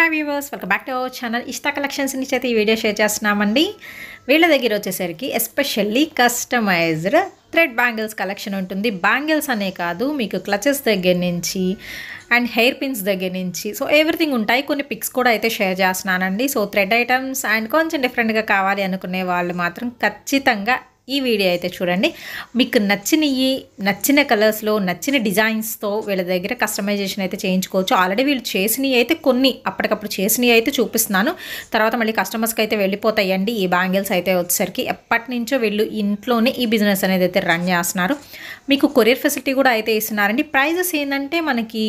Hi viewers, welcome back to our channel. Ishta collections నుంచి అయితే ఈ వీడియో షేర్ చేస్తున్నామండి. వీళ్ళ దగ్గర వచ్చేసరికి especially customized thread bangles collection ఉంటుంది. బ్యాంగిల్స్ అనే కాదు, మీకు క్లచెస్ దగ్గర నుంచి అండ్ హెయిర్ పిన్స్ దగ్గర నుంచి సో ఎవ్రీథింగ్ ఉంటాయి. కొన్ని పిక్స్ కూడా అయితే షేర్ చేస్తున్నానండి. సో థ్రెడ్ ఐటమ్స్ అండ్ కొంచెం డిఫరెంట్గా కావాలి అనుకునే వాళ్ళు మాత్రం ఖచ్చితంగా ఈ వీడియో అయితే చూడండి. మీకు నచ్చిన కలర్స్లో నచ్చిన డిజైన్స్తో వీళ్ళ దగ్గర కస్టమైజేషన్ అయితే చేయించుకోవచ్చు. ఆల్రెడీ వీళ్ళు చేసినవి అయితే కొన్ని అప్పటికప్పుడు చేసినవి అయితే చూపిస్తున్నాను. తర్వాత మళ్ళీ కస్టమర్స్కి అయితే వెళ్ళిపోతాయండి. ఈ బ్యాంగిల్స్ అయితే వచ్చేసరికి ఎప్పటి నుంచో వీళ్ళు ఇంట్లోనే ఈ బిజినెస్ అనేది అయితే రన్ చేస్తున్నారు. మీకు కొరియర్ ఫెసిలిటీ కూడా అయితే ఇస్తున్నారండి. ప్రైజెస్ ఏంటంటే మనకి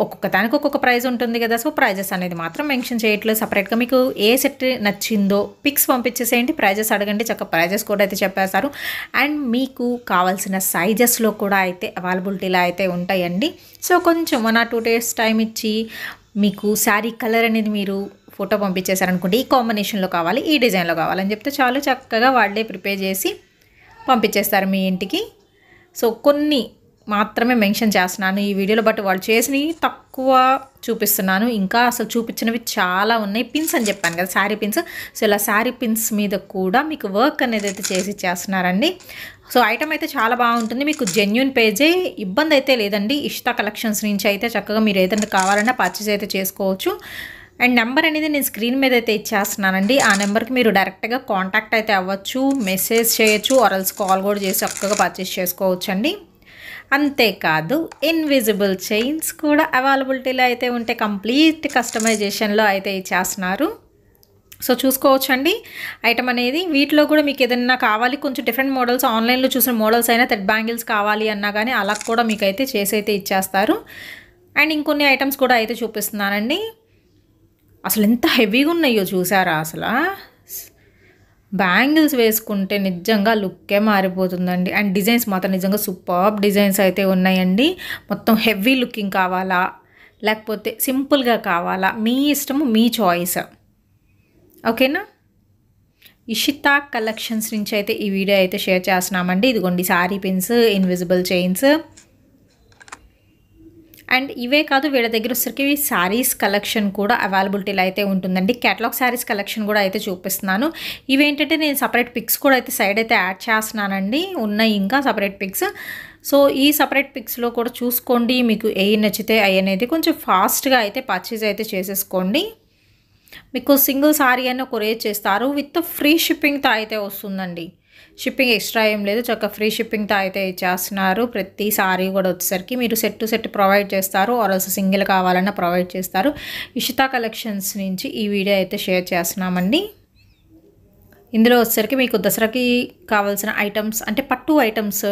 ఒక్కొక్క దానికి ఒక్కొక్క ప్రైజ్ ఉంటుంది కదా. సో ప్రైజెస్ అనేది మాత్రం మెన్షన్ చేయట్లేదు సపరేట్గా. మీకు ఏ సెట్ నచ్చిందో పిక్స్ పంపించేసేయండి, ప్రైజెస్ అడగండి, చక్కగా ప్రైజెస్ కూడా అయితే చెప్పేస్తారు. అండ్ మీకు కావాల్సిన సైజెస్లో కూడా అయితే అవైలబిలిటీలో అయితే ఉంటాయండి. సో కొంచెం 1 or 2 days టైం ఇచ్చి మీకు శారీ కలర్ అనేది మీరు ఫోటో పంపించేశారనుకోండి, ఈ కాంబినేషన్లో కావాలి, ఈ డిజైన్లో కావాలని చెప్తే చాలు, చక్కగా వాళ్ళే ప్రిపేర్ చేసి పంపించేస్తారు మీ ఇంటికి. సో కొన్ని మాత్రమే మెన్షన్ చేస్తున్నాను ఈ వీడియోలో, బట్ వాళ్ళు చేసినవి తక్కువ చూపిస్తున్నాను. ఇంకా అసలు చూపించినవి చాలా ఉన్నాయి. పిన్స్ అని చెప్పాను కదా, శారీ పిన్స్. సో ఇలా శారీ పిన్స్ మీద కూడా మీకు వర్క్ అనేది అయితే చేసి ఇచ్చేస్తున్నారండి. సో ఐటమ్ అయితే చాలా బాగుంటుంది. మీకు జెన్యూన్ పేజే, ఇబ్బంది అయితే లేదండి. ఇష్టా కలెక్షన్స్ నుంచి అయితే చక్కగా మీరు ఏదైనా కావాలన్నా పర్చేస్ అయితే చేసుకోవచ్చు. అండ్ నెంబర్ అనేది నేను స్క్రీన్ మీద అయితే ఇచ్చేస్తున్నానండి. ఆ నెంబర్కి మీరు డైరెక్ట్గా కాంటాక్ట్ అయితే అవ్వచ్చు, మెసేజ్ చేయొచ్చు, ఆర్ఎల్స్ కాల్ కూడా చేసి చక్కగా పర్చేస్ చేసుకోవచ్చు అండి. అంతేకాదు ఇన్విజిబుల్ చైన్స్ కూడా అవైలబిలిటీలో అయితే ఉంటే కంప్లీట్ కస్టమైజేషన్లో అయితే ఇచ్చేస్తున్నారు. సో చూసుకోవచ్చు అండి ఐటమ్ అనేది. వీటిలో కూడా మీకు ఏదైనా కావాలి, కొంచెం డిఫరెంట్ మోడల్స్, ఆన్లైన్లో చూసిన మోడల్స్ అయినా థ్రెడ్ బ్యాంగిల్స్ కావాలి అన్నా కానీ అలా కూడా మీకు అయితే చేసి అయితే ఇచ్చేస్తారు. అండ్ ఇంకొన్ని ఐటమ్స్ కూడా అయితే చూపిస్తున్నానండి. అసలు ఎంత హెవీగా ఉన్నాయో చూసారా? అసలు బ్యాంగిల్స్ వేసుకుంటే నిజంగా లుక్కే మారిపోతుందండి. అండ్ డిజైన్స్ మాత్రం నిజంగా సూపర్బ్ డిజైన్స్ అయితే ఉన్నాయండి. మొత్తం హెవీ లుకింగ్ కావాలా లేకపోతే సింపుల్గా కావాలా, మీ ఇష్టము, మీ చాయిస్. ఓకేనా? ఇషితా కలెక్షన్స్ నుంచి అయితే ఈ వీడియో అయితే షేర్ చేస్తున్నామండి. ఇదిగోండి sari pins, invisible chains. And ఇవే కాదు, వీళ్ళ దగ్గర వచ్చరికి శారీస్ కలెక్షన్ కూడా అవైలబిలిటీలో అయితే ఉంటుందండి. క్యాటలాగ్ శారీస్ కలెక్షన్ కూడా అయితే చూపిస్తున్నాను. ఇవేంటంటే నేను సపరేట్ పిక్స్ కూడా అయితే సైడ్ అయితే యాడ్ చేస్తున్నానండి. ఉన్నాయి ఇంకా సపరేట్ పిక్స్. సో ఈ సపరేట్ పిక్స్లో కూడా చూసుకోండి. మీకు ఏ నచ్చితే అవి అనేది కొంచెం ఫాస్ట్గా అయితే పర్చేజ్ అయితే చేసేసుకోండి. మీకు సింగిల్ శారీ అయినా కొరియర్ చేస్తారు, విత్ ఫ్రీ షిప్పింగ్తో అయితే వస్తుందండి. షిప్పింగ్ ఎక్స్ట్రా ఏం లేదు, చక్కగా ఫ్రీ షిప్పింగ్తో అయితే ఇచ్చేస్తున్నారు. ప్రతి సారీ కూడా వచ్చేసరికి మీరు సెట్ టు సెట్ ప్రొవైడ్ చేస్తారు, ఆర్ఎల్స్ సింగిల్ కావాలన్నా ప్రొవైడ్ చేస్తారు. ఇషితా కలెక్షన్స్ నుంచి ఈ వీడియో అయితే షేర్ చేస్తున్నామండి. ఇందులో వచ్చేసరికి మీకు దసరాకి కావాల్సిన ఐటమ్స్ అంటే పట్టు ఐటమ్స్,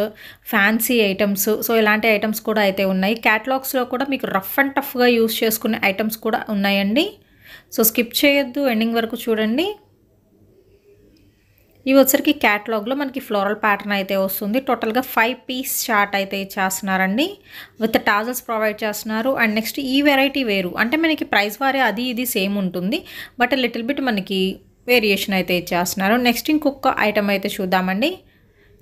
ఫ్యాన్సీ ఐటమ్స్, సో ఇలాంటి ఐటమ్స్ కూడా అయితే ఉన్నాయి. క్యాటలాగ్స్లో కూడా మీకు రఫ్ అండ్ టఫ్గా యూస్ చేసుకునే ఐటమ్స్ కూడా ఉన్నాయండి. సో స్కిప్ చేయొద్దు, ఎండింగ్ వరకు చూడండి. ఇవి వచ్చరికి క్యాటలాగ్లో మనకి ఫ్లోరల్ ప్యాటర్న్ అయితే వస్తుంది. టోటల్గా 5 పీస్ చార్ట్ అయితే ఇచ్చేస్తున్నారండి, విత్ టాజల్స్ ప్రొవైడ్ చేస్తున్నారు. అండ్ నెక్స్ట్ ఈ వెరైటీ వేరు, అంటే మనకి ప్రైస్ వారే అది ఇది సేమ్ ఉంటుంది, బట్ లిటిల్ బిట్ మనకి వేరియేషన్ అయితే ఇచ్చేస్తున్నారు. నెక్స్ట్ ఇంకొక ఐటమ్ అయితే చూద్దామండి.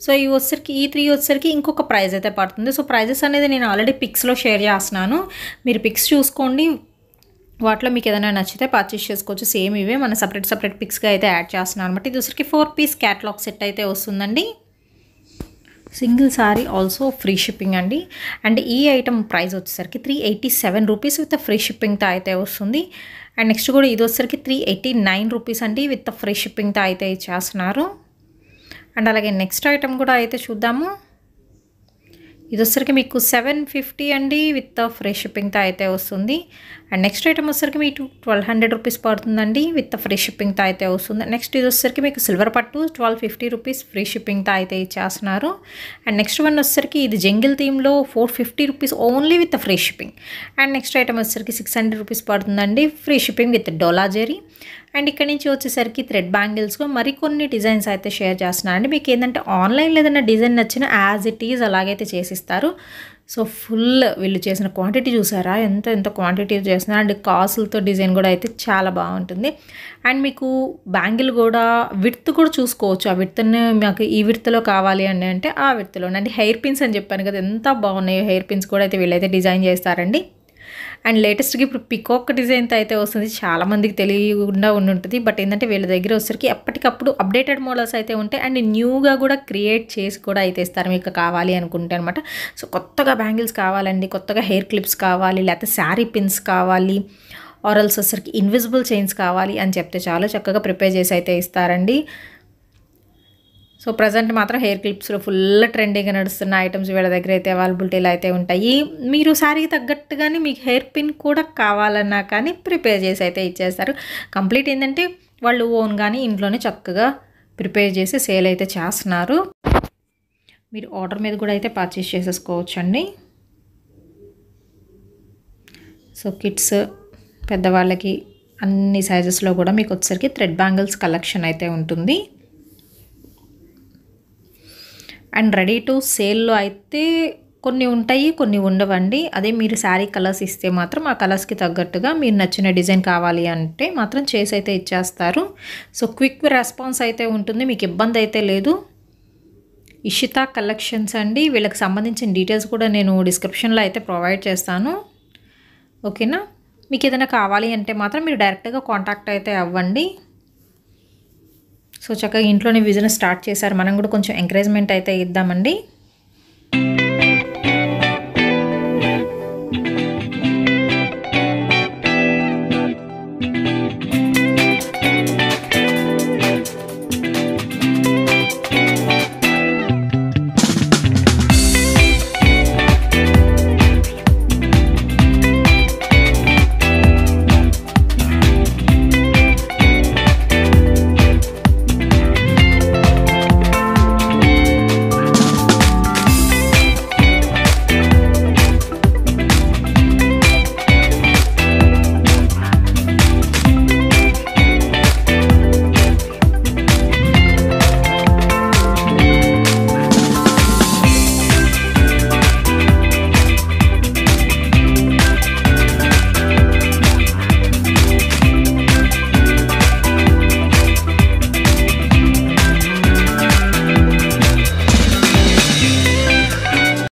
సో ఇవి వచ్చరికి ఈ 3 వచ్చరికి ఇంకొక ప్రైస్ అయితే పడుతుంది. సో ప్రైజెస్ అనేది నేను ఆల్రెడీ పిక్స్లో షేర్ చేస్తున్నాను, మీరు పిక్స్ చూసుకోండి. వాటిలో మీకు ఏదైనా నచ్చితే పర్చేస్ చేసుకోవచ్చు. సేమ్ ఇవే మన సపరేట్ పిక్స్గా అయితే యాడ్ చేస్తున్నాను అనమాట. ఇది వచ్చరికి 4 పీస్ క్యాటలాగ్ సెట్ అయితే వస్తుందండి. Single sorry also free shipping అండి. అండ్ ఈ ఐటమ్ ప్రైస్ వచ్చేసరికి 387 రూపీస్ విత్ ఫ్రీ షిప్పింగ్తో అయితే వస్తుంది. అండ్ నెక్స్ట్ కూడా ఇది వచ్చేసరికి 389 రూపీస్ అండి, విత్ ఫ్రీ షిప్పింగ్తో అయితే ఇచ్చేస్తున్నారు. అండ్ అలాగే నెక్స్ట్ ఐటమ్ కూడా అయితే చూద్దాము. ఇది వచ్చరికి మీకు 750 అండి, విత్ ఫ్రీ షిప్పింగ్తో అయితే వస్తుంది. అండ్ నెక్స్ట్ ఐటమ్ వచ్చరికి మీకు 1200 రూపీస్ పడుతుందండి, విత్ ఫ్రీ షిప్పింగ్తో అయితే వస్తుంది. నెక్స్ట్ ఇది వచ్చరికి మీకు సిల్వర్ పట్టు 1250 రూపీస్ ఫ్రీ షిప్పింగ్తో అయితే ఇచ్చేస్తున్నారు. అండ్ నెక్స్ట్ వన్ వచ్చరికి ఇది జంగిల్ థీమ్లో 450 rupees only with free shipping. And next item వచ్చరికి 600 రూపీస్ పడుతుందండి, ఫ్రీ షిప్పింగ్ విత్ డోలా జెరీ. అండ్ ఇక్కడ నుంచి వచ్చేసరికి థ్రెడ్ బ్యాంగిల్స్లో మరికొన్ని డిజైన్స్ అయితే షేర్ చేస్తున్నారండి. మీకు ఏంటంటే ఆన్లైన్లో ఏదైనా డిజైన్ నచ్చిన యాజ్ ఇట్ ఈజ్ అలాగైతే చేసిస్తారు. సో ఫుల్ వీళ్ళు చేసిన క్వాంటిటీ చూసారా, ఎంత క్వాంటిటీ చేస్తున్నారు. అండ్ కాసులతో డిజైన్ కూడా అయితే చాలా బాగుంటుంది. అండ్ మీకు బ్యాంగిల్ కూడా విడ్త్ కూడా చూసుకోవచ్చు. ఆ విడ్త్ని మాకు ఈ విడ్త్లో కావాలి అని అంటే ఆ విడ్త్లో. అండ్ హెయిర్ పిన్స్ అని చెప్పాను కదా, ఎంత బాగున్నాయో హెయిర్ పిన్స్ కూడా అయితే వీళ్ళైతే డిజైన్ చేస్తారండి. అండ్ లేటెస్ట్గా ఇప్పుడు పికాక్ డిజైన్తో అయితే వస్తుంది. చాలామందికి తెలియకుండా ఉంటుంది. బట్ ఏంటంటే వీళ్ళ దగ్గర వచ్చేసరికి ఎప్పటికప్పుడు అప్డేటెడ్ మోడల్స్ అయితే ఉంటాయి. అండ్ న్యూగా కూడా క్రియేట్ చేసి కూడా అయితే ఇస్తారు మీకు కావాలి అనుకుంటే అనమాట. సో కొత్తగా బ్యాంగిల్స్ కావాలండి, కొత్తగా హెయిర్ క్లిప్స్ కావాలి, లేకపోతే శారీ పిన్స్ కావాలి, ఆరల్స్ వచ్చేసరికి ఇన్విజిబుల్ చైన్స్ కావాలి అని చెప్తే చాలా చక్కగా ప్రిపేర్ చేసి అయితే ఇస్తారండి. సో ప్రజెంట్ మాత్రం హెయిర్ క్లిప్స్లో ఫుల్ ట్రెండింగ్గా నడుస్తున్న ఐటమ్స్ వీళ్ళ దగ్గర అయితే అవైలబిలిటీలో అయితే ఉంటాయి. మీరు శారీకి తగ్గట్టుగానే మీకు హెయిర్ పిన్ కూడా కావాలన్నా కానీ ప్రిపేర్ చేసి అయితే ఇచ్చేస్తారు. కంప్లీట్ ఏంటంటే వాళ్ళు ఓన్గానే ఇంట్లోనే చక్కగా ప్రిపేర్ చేసి సేల్ అయితే చేస్తున్నారు. మీరు ఆర్డర్ మీద కూడా అయితే పర్చేస్ చేసేసుకోవచ్చండి. సో కిడ్స్, పెద్దవాళ్ళకి అన్ని సైజెస్లో కూడా మీకు వచ్చేసరికి థ్రెడ్ బ్యాంగిల్స్ కలెక్షన్ అయితే ఉంటుంది. అండ్ రెడీ టు సేల్లో అయితే కొన్ని ఉంటాయి, కొన్ని ఉండవండి. అదే మీరు శారీ కలర్స్ ఇస్తే మాత్రం ఆ కలర్స్కి తగ్గట్టుగా మీరు నచ్చిన డిజైన్ కావాలి అంటే మాత్రం చేసి అయితే ఇచ్చేస్తారు. సో క్విక్ రెస్పాన్స్ అయితే ఉంటుంది, మీకు ఇబ్బంది అయితే లేదు. ఇషితా కలెక్షన్స్ అండి. వీళ్ళకి సంబంధించిన డీటెయిల్స్ కూడా నేను డిస్క్రిప్షన్లో అయితే ప్రొవైడ్ చేస్తాను. ఓకేనా? మీకు ఏదైనా కావాలి అంటే మాత్రం మీరు డైరెక్ట్గా కాంటాక్ట్ అయితే అవ్వండి. సో చక్కగా ఇంట్లోనే బిజినెస్ స్టార్ట్ చేశారు, మనం కూడా కొంచెం ఎంకరేజ్మెంట్ అయితే ఇద్దామండి.